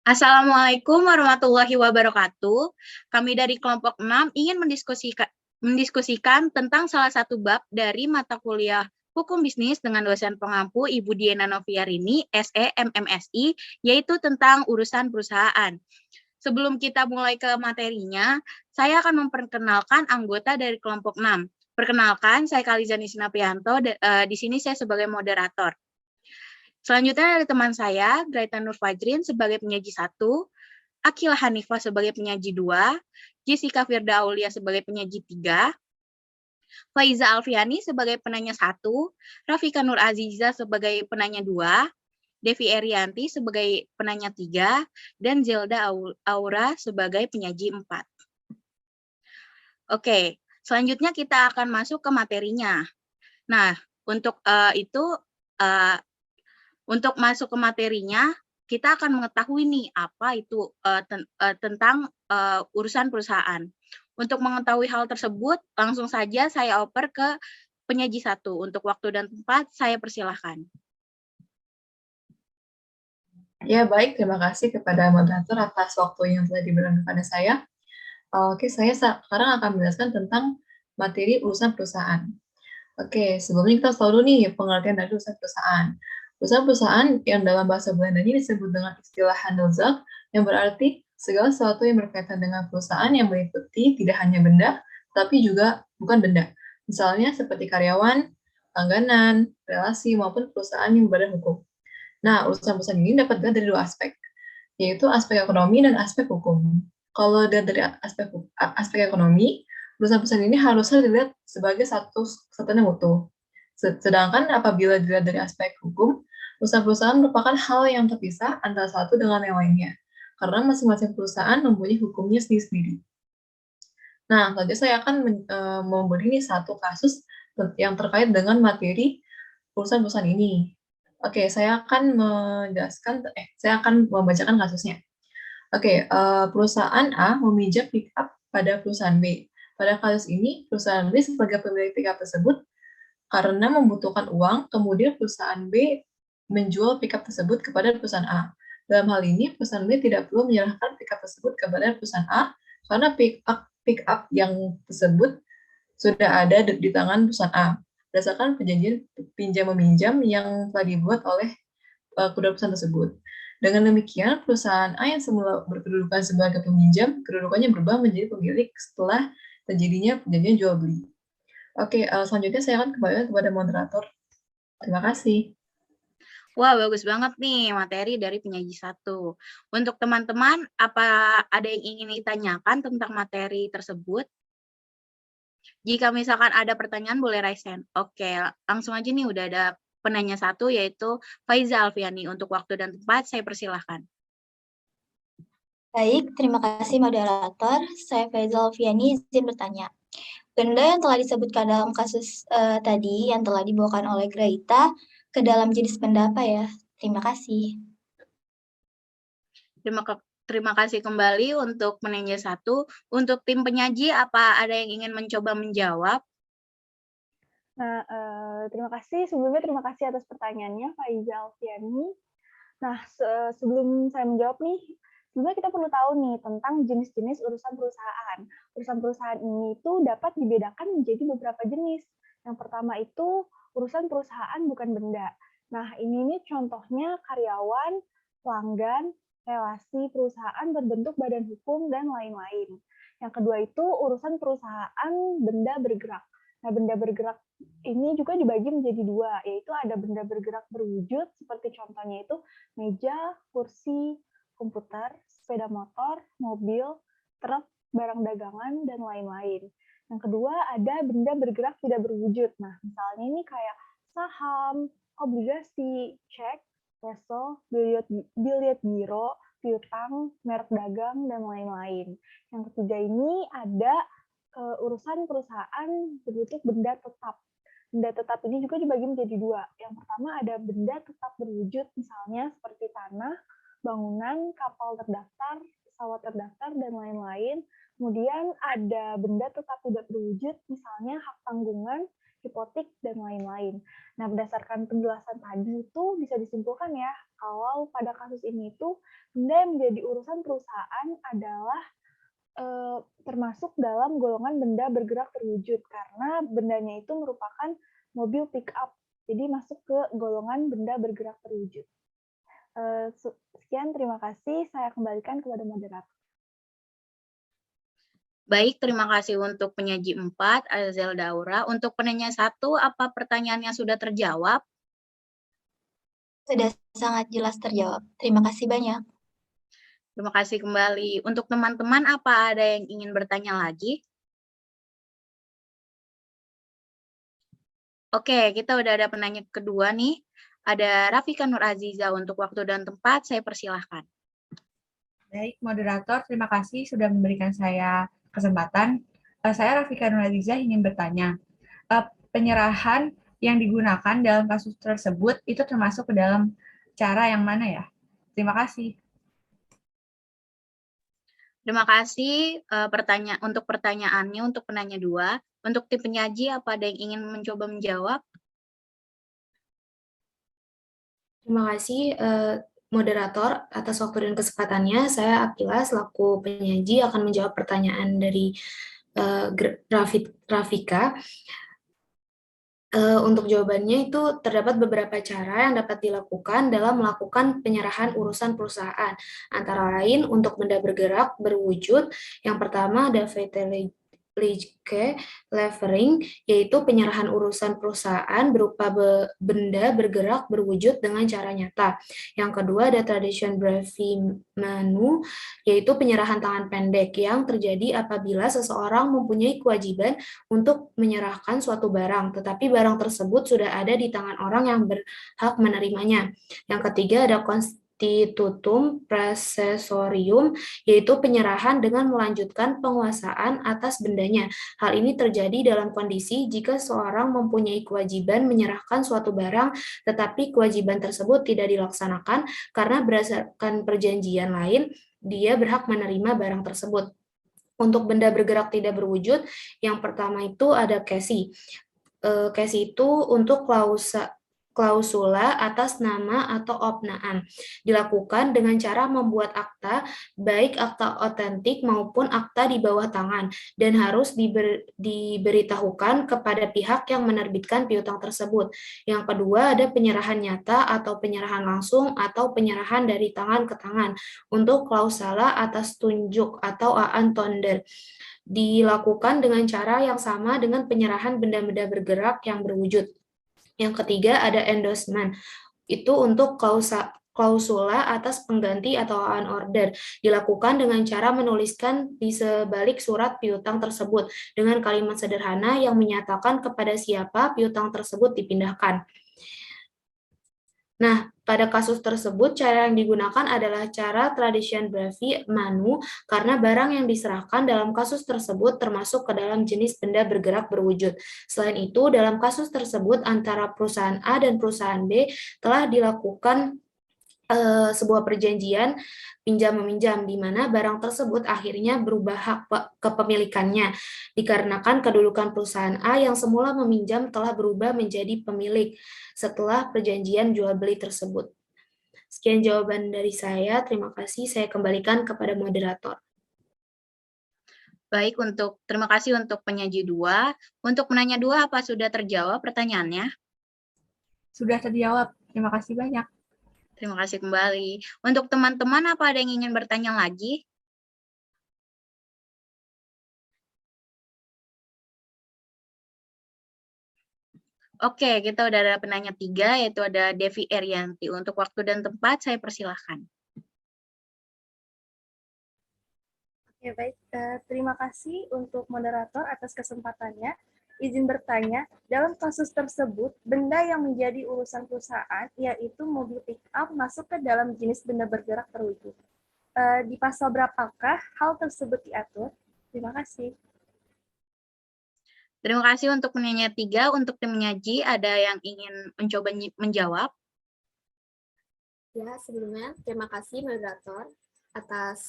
Assalamualaikum warahmatullahi wabarakatuh. Kami dari kelompok 6 ingin mendiskusikan tentang salah satu bab dari mata kuliah Hukum Bisnis dengan dosen pengampu Ibu Diana Noviarini, SE MMSI, yaitu tentang urusan perusahaan. Sebelum kita mulai ke materinya, saya akan memperkenalkan anggota dari kelompok 6. Perkenalkan, saya Kalizani Sinapianto, di sini saya sebagai moderator. Selanjutnya dari teman saya, Graita Nur Fajrin sebagai penyaji 1, Akila Hanifah sebagai penyaji 2, Jessica Firda Aulia sebagai penyaji 3, Faiza Alfiani sebagai penanya 1, Rafika Nur Aziza sebagai penanya 2, Devi Erianti sebagai penanya 3, dan Zelda Aura sebagai penyaji 4. Oke, selanjutnya kita akan masuk ke materinya. Nah, untuk untuk masuk ke materinya, kita akan mengetahui nih apa itu tentang urusan perusahaan. Untuk mengetahui hal tersebut, langsung saja saya oper ke penyaji 1. Untuk waktu dan tempat, saya persilahkan. Ya, baik. Terima kasih kepada moderator atas waktu yang telah diberikan kepada saya. Oke, saya sekarang akan menjelaskan tentang materi urusan perusahaan. Oke, sebelumnya kita tahu dulu nih pengertian dari urusan perusahaan. Urusan perusahaan yang dalam bahasa Belandanya disebut dengan istilah Handelszaak, yang berarti segala sesuatu yang berkaitan dengan perusahaan yang meliputi tidak hanya benda, tapi juga bukan benda. Misalnya seperti karyawan, langganan, relasi, maupun perusahaan yang berbadan hukum. Nah, urusan perusahaan ini dapat dilihat dari dua aspek, yaitu aspek ekonomi dan aspek hukum. Kalau dari aspek ekonomi, perusahaan-perusahaan ini harusnya dilihat sebagai satu kesatuan yang utuh. Sedangkan apabila dilihat dari aspek hukum, perusahaan-perusahaan merupakan hal yang terpisah antara satu dengan yang lainnya, karena masing-masing perusahaan mempunyai hukumnya sendiri-sendiri. Nah, selanjutnya saya akan memberi satu kasus yang terkait dengan materi perusahaan-perusahaan ini. Oke, saya akan membacakan kasusnya. Oke, perusahaan A meminjam pick up pada perusahaan B. Pada kasus ini, perusahaan B sebagai pemilik pick up tersebut karena membutuhkan uang, kemudian perusahaan B menjual pick up tersebut kepada perusahaan A. Dalam hal ini, perusahaan B tidak perlu menyerahkan pick up tersebut kepada perusahaan A karena pick up yang tersebut sudah ada di tangan perusahaan A berdasarkan perjanjian pinjam-meminjam yang telah dibuat oleh kedua perusahaan tersebut. Dengan demikian, perusahaan A yang semula berkedudukan sebagai peminjam, kedudukannya berubah menjadi pemilik setelah terjadinya perjanjian jual beli. Oke, selanjutnya saya akan kembali kepada moderator. Terima kasih. Wah, bagus banget nih materi dari penyaji 1. Untuk teman-teman, apa ada yang ingin ditanyakan tentang materi tersebut? Jika misalkan ada pertanyaan, boleh raise hand. Oke, langsung aja nih udah ada penanya 1, yaitu Faiza Alfiani. Untuk waktu dan tempat, saya persilahkan. Baik, terima kasih moderator. Saya Faiza Alfiani, izin bertanya. Benda yang telah disebutkan dalam kasus tadi yang telah dibawakan oleh Graita ke dalam jenis benda apa ya? Terima kasih. Terima kasih kembali untuk penanya 1. Untuk tim penyaji, apa ada yang ingin mencoba menjawab? Nah, terima kasih. Sebelumnya terima kasih atas pertanyaannya, Faiza Alfiani. Nah, sebelum saya menjawab nih, sebelumnya kita perlu tahu nih tentang jenis-jenis urusan perusahaan. Urusan perusahaan ini itu dapat dibedakan menjadi beberapa jenis. Yang pertama itu urusan perusahaan bukan benda. Nah, ini nih contohnya karyawan, pelanggan, relasi perusahaan berbentuk badan hukum, dan lain-lain. Yang kedua itu urusan perusahaan benda bergerak. Nah, benda bergerak ini juga dibagi menjadi dua, yaitu ada benda bergerak berwujud, seperti contohnya itu meja, kursi, komputer, sepeda motor, mobil, truk, barang dagangan, dan lain-lain. Yang kedua, ada benda bergerak tidak berwujud. Nah, misalnya ini kayak saham, obligasi, cek, peso, biliet giro, piutang, merek dagang, dan lain-lain. Yang ketiga ini ada urusan perusahaan berbentuk benda tetap. Benda tetap ini juga dibagi menjadi dua. Yang pertama ada benda tetap berwujud, misalnya seperti tanah, bangunan, kapal terdaftar, pesawat terdaftar, dan lain-lain. Kemudian ada benda tetap tidak berwujud, misalnya hak tanggungan, hipotek, dan lain-lain. Nah, berdasarkan penjelasan tadi itu bisa disimpulkan ya, kalau pada kasus ini tuh benda yang menjadi urusan perusahaan adalah termasuk dalam golongan benda bergerak terwujud karena bendanya itu merupakan mobil pick up. Jadi masuk ke golongan benda bergerak terwujud. Sekian, terima kasih. Saya kembalikan kepada moderator. Baik, terima kasih untuk penyaji 4, Azel Daura. Untuk penanya 1, apa pertanyaannya sudah terjawab? Sudah sangat jelas terjawab. Terima kasih banyak. Terima kasih kembali. Untuk teman-teman, apa ada yang ingin bertanya lagi? Oke, kita udah ada penanya kedua nih. Ada Rafika Nur Aziza. Untuk waktu dan tempat, saya persilahkan. Baik, moderator, terima kasih sudah memberikan saya kesempatan. Saya Rafika Nur Aziza ingin bertanya. Penyerahan yang digunakan dalam kasus tersebut itu termasuk ke dalam cara yang mana ya? Terima kasih. Terima kasih untuk pertanyaannya untuk penanya 2. Untuk tim penyaji, apa ada yang ingin mencoba menjawab? Terima kasih moderator atas waktu dan kesempatannya. Saya Akila selaku penyaji akan menjawab pertanyaan dari Rafika. Untuk jawabannya itu terdapat beberapa cara yang dapat dilakukan dalam melakukan penyerahan urusan perusahaan. Antara lain untuk benda bergerak berwujud, yang pertama ada levering, yaitu penyerahan urusan perusahaan berupa benda bergerak berwujud dengan cara nyata. Yang kedua ada tradition brevi manu, yaitu penyerahan tangan pendek yang terjadi apabila seseorang mempunyai kewajiban untuk menyerahkan suatu barang, tetapi barang tersebut sudah ada di tangan orang yang berhak menerimanya. Yang ketiga ada constitutum praecessorium, yaitu penyerahan dengan melanjutkan penguasaan atas bendanya. Hal ini terjadi dalam kondisi jika seorang mempunyai kewajiban menyerahkan suatu barang, tetapi kewajiban tersebut tidak dilaksanakan karena berdasarkan perjanjian lain, dia berhak menerima barang tersebut. Untuk benda bergerak tidak berwujud, yang pertama itu ada Casey. Casey itu untuk klausula atas nama atau opnaan, dilakukan dengan cara membuat akta, baik akta otentik maupun akta di bawah tangan, dan harus diberitahukan kepada pihak yang menerbitkan piutang tersebut. Yang kedua ada penyerahan nyata atau penyerahan langsung atau penyerahan dari tangan ke tangan untuk klausula atas tunjuk atau antonder, dilakukan dengan cara yang sama dengan penyerahan benda-benda bergerak yang berwujud. Yang ketiga ada endorsement, itu untuk klausula atas pengganti atau on order, dilakukan dengan cara menuliskan di sebalik surat piutang tersebut dengan kalimat sederhana yang menyatakan kepada siapa piutang tersebut dipindahkan. Nah, pada kasus tersebut, cara yang digunakan adalah cara tradition brevi manu, karena barang yang diserahkan dalam kasus tersebut termasuk ke dalam jenis benda bergerak berwujud. Selain itu, dalam kasus tersebut antara perusahaan A dan perusahaan B telah dilakukan sebuah perjanjian pinjam-meminjam, di mana barang tersebut akhirnya berubah hak kepemilikannya, dikarenakan kedudukan perusahaan A yang semula meminjam telah berubah menjadi pemilik setelah perjanjian jual-beli tersebut. Sekian jawaban dari saya, terima kasih. Saya kembalikan kepada moderator. Baik, terima kasih untuk penyaji 2. Untuk penanya 2, apa sudah terjawab pertanyaannya? Sudah terjawab, terima kasih banyak. Terima kasih kembali. Untuk teman-teman, apa ada yang ingin bertanya lagi? Oke, kita udah ada penanya 3, yaitu ada Devi Erianti. Untuk waktu dan tempat, saya persilahkan. Oke, baik. Terima kasih untuk moderator atas kesempatannya. Izin bertanya, dalam kasus tersebut, benda yang menjadi urusan perusahaan, yaitu mobil pick-up, masuk ke dalam jenis benda bergerak terwujud. Di pasal berapakah hal tersebut diatur? Terima kasih. Terima kasih untuk penanya 3. Untuk tim penyaji, ada yang ingin mencoba menjawab? Ya, sebelumnya terima kasih moderator atas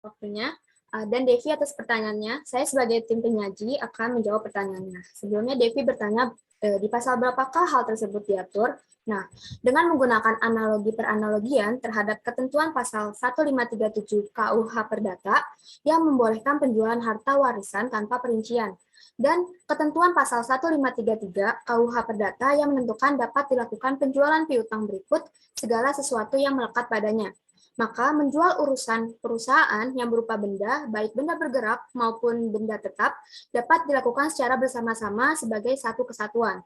waktunya. Dan Devi atas pertanyaannya. Saya sebagai tim penyaji akan menjawab pertanyaannya. Sebelumnya Devi bertanya Di pasal berapakah hal tersebut diatur? Nah, dengan menggunakan analogi peranalogian terhadap ketentuan pasal 1537 KUH Perdata yang membolehkan penjualan harta warisan tanpa perincian, dan ketentuan pasal 1533 KUH Perdata yang menentukan dapat dilakukan penjualan piutang berikut segala sesuatu yang melekat padanya. Maka menjual urusan perusahaan yang berupa benda, baik benda bergerak maupun benda tetap, dapat dilakukan secara bersama-sama sebagai satu kesatuan.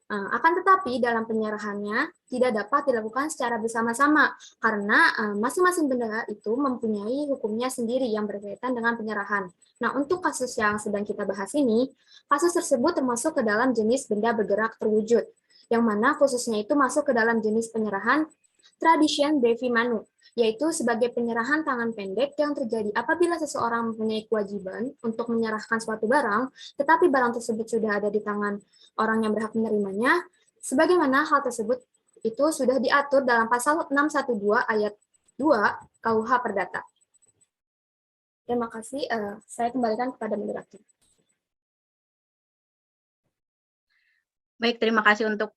Akan tetapi dalam penyerahannya tidak dapat dilakukan secara bersama-sama karena masing-masing benda itu mempunyai hukumnya sendiri yang berkaitan dengan penyerahan. Nah, untuk kasus yang sedang kita bahas ini, kasus tersebut termasuk ke dalam jenis benda bergerak terwujud, yang mana khususnya itu masuk ke dalam jenis penyerahan tradition brevi manu, yaitu sebagai penyerahan tangan pendek yang terjadi apabila seseorang mempunyai kewajiban untuk menyerahkan suatu barang, tetapi barang tersebut sudah ada di tangan orang yang berhak menerimanya, sebagaimana hal tersebut itu sudah diatur dalam pasal 612 ayat 2 KUH Perdata. Terima kasih, saya kembalikan kepada moderator. Baik, terima kasih untuk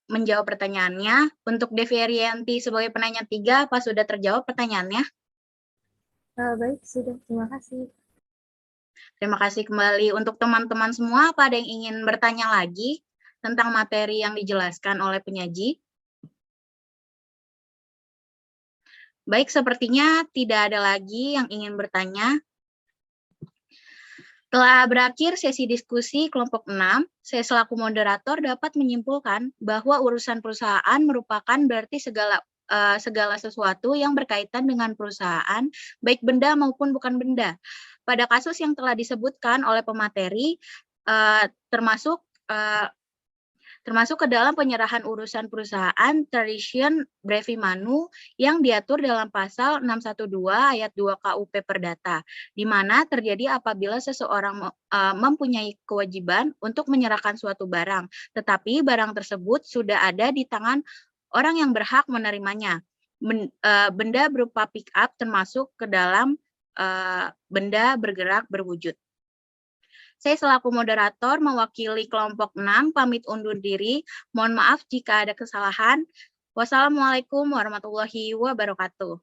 menjawab pertanyaannya. Untuk Devi Arianti sebagai penanya 3, apa sudah terjawab pertanyaannya? Baik, sudah. Terima kasih. Terima kasih kembali. Untuk teman-teman semua, apa ada yang ingin bertanya lagi tentang materi yang dijelaskan oleh penyaji? Baik, sepertinya tidak ada lagi yang ingin bertanya. Telah berakhir sesi diskusi kelompok 6, saya selaku moderator dapat menyimpulkan bahwa urusan perusahaan merupakan berarti segala sesuatu yang berkaitan dengan perusahaan, baik benda maupun bukan benda. Pada kasus yang telah disebutkan oleh pemateri, termasuk ke dalam penyerahan urusan perusahaan tradition brevi manu yang diatur dalam pasal 612 ayat 2 KUP Perdata, di mana terjadi apabila seseorang mempunyai kewajiban untuk menyerahkan suatu barang, tetapi barang tersebut sudah ada di tangan orang yang berhak menerimanya. Benda berupa pick up termasuk ke dalam benda bergerak berwujud. Saya selaku moderator mewakili kelompok 6 pamit undur diri. Mohon maaf jika ada kesalahan. Wassalamualaikum warahmatullahi wabarakatuh.